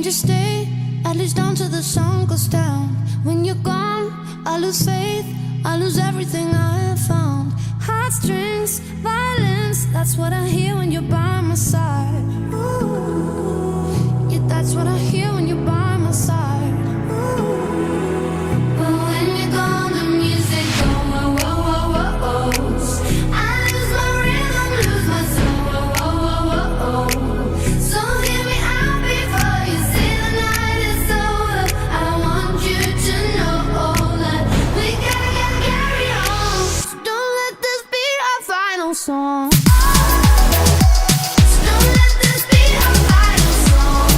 you stay, at least until the sun goes down. When you're gone, I lose faith, I lose everything I have found. Heartstrings, violence, that's what I hear when you're by my side. Ooh, yeah, that's what I hear when you're by my side. Ooh. But when you're gone, the music go whoa, whoa, whoa, whoa, whoa. I lose my rhythm, lose my soul, whoa, whoa, whoa, whoa. So hear me out before you say the night is over. I want you to know that we gotta carry on. So don't let this be our final song. So don't let this be our final song.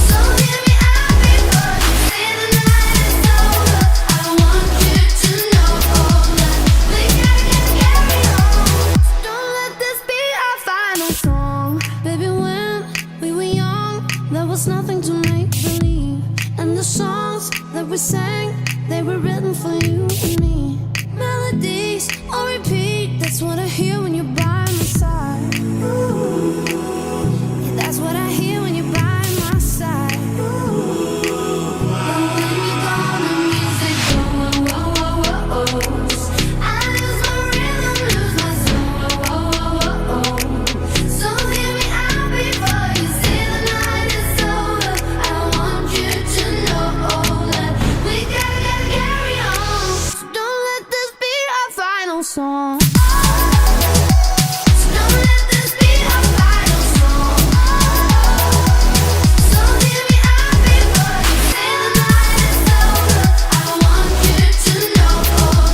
So hear me out before you say the night is over. I want you to know that we gotta carry on. So don't let this be our final song. Baby, when we were young, there was nothing to make believe. And the songs that we sang, they were written for you and me. Melodies on repeat, that's what I hear when you're by my side. Ooh, yeah, that's what I hear when you're by my side. Ooh, but when you're gone, the music go whoa, whoa, whoa, whoa. I lose my rhythm, lose my soul, whoa, whoa, whoa, whoa. So hear me out before you say the night is over. I want you to know that we gotta carry on. So don't let this be our final song. So don't let this be our final song. So hear me out before you say the night is over. I want you to know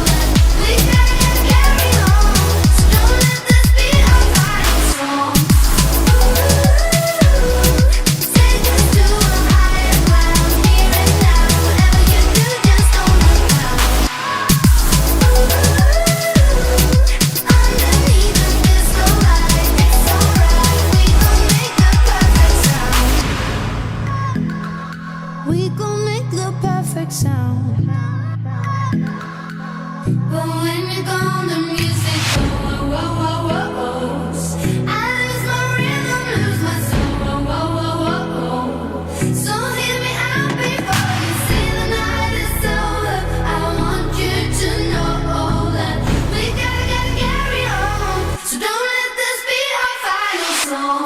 that we gotta carry on. So don't let this be our final song. Take us to a higher ground, here and now. Whatever you do, just don't look down. Underneath the disco light, it's alright. We gon' make the perfect sound. We gon' make the perfect sound. But when you're gone, the music go whoa, whoa, whoa, whoa. I lose my rhythm, lose my soul, whoa, whoa, whoa, whoa. So hear me out before you say the night is over. I want you to know that we gotta carry on. So don't let this be our final song.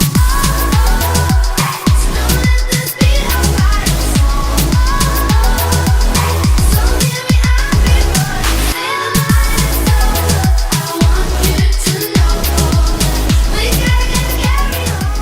So don't let this be our final song. So hear me out before you say the night is over. I want you to know that we gotta carry on.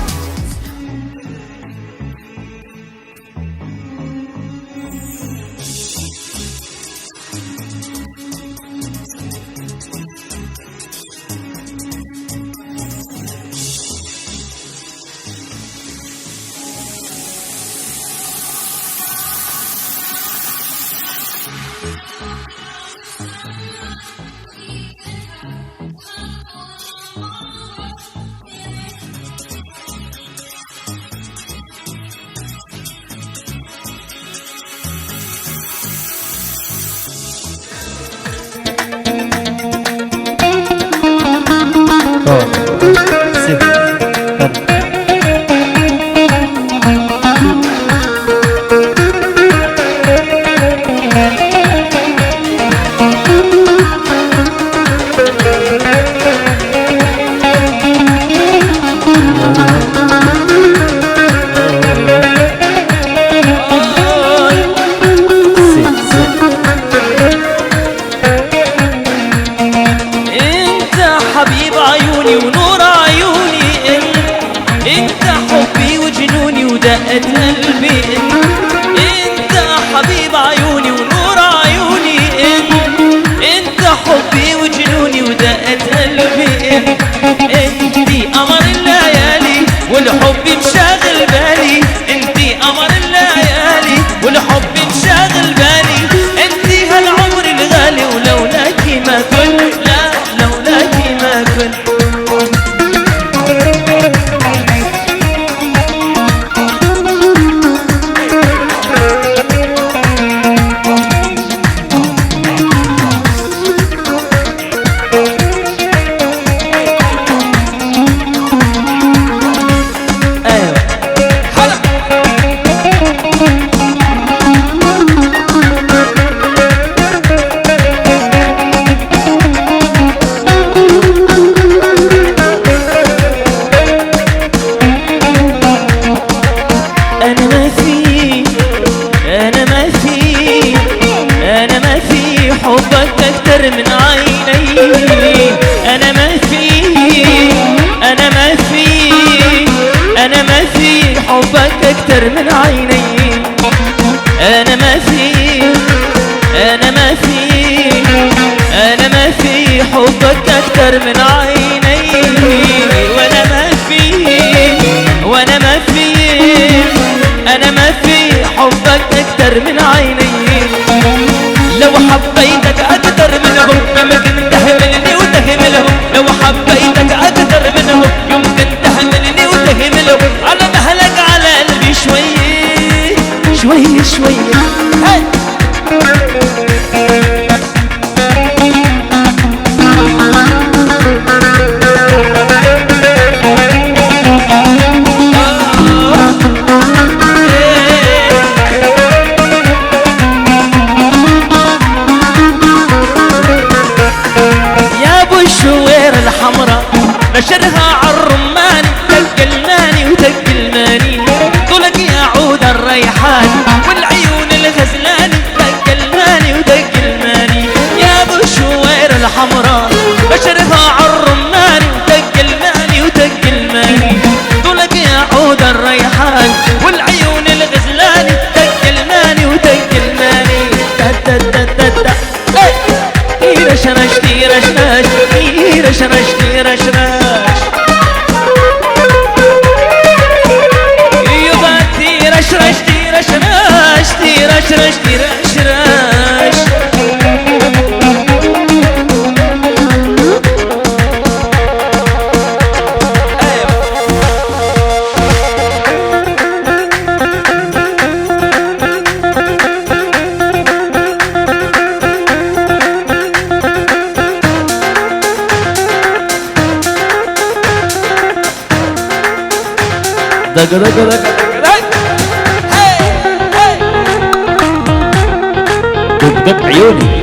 انت حبيب عيوني ونور عيوني، انت حبي وجنوني ودقة قلبي، انت حبيب عيوني ونور عيوني، انت حبي وجنوني ودقة قلبي، انتي قمر الليالي والحب مشاغل بالي، انتي قمر الليالي والحب مشاغل بالي، انتي هالعمر الغالي ولولاكي ما كنت، لا لولاكي ما كنت. حبك اكتر من عيني. انا ما في انا ما في انا ما في حبك اكتر من عيني. وانا ما في وانا ما في انا ما في حبك اكتر من عيني. لو حبيتك اكتر منهم يمكن تهملني وتهملهم. لو حبيتك اكتر منهم يمكن تهملني وتهملهم. على مهلك على قلبي شوي شوي شوي. هاي الشوير الحمراء نشرها عالرمان. دق الماني ودق الماني طولك يا عود الريحان والعيون الغزلاني. دق الماني ودق الماني يا ابو الشوير الحمراء نشرها عالرمان. دق الماني ودق الماني طولك يا عود الريحان والعيون الغزلاني. دق الماني ودق الماني تيرش رش تيرش رش تيرش رش تيرش رش. يبا تيرش رش تيرش رش تيرش رش تيرش رش. دق دق دق دق هاي هاي دق دق عيوني.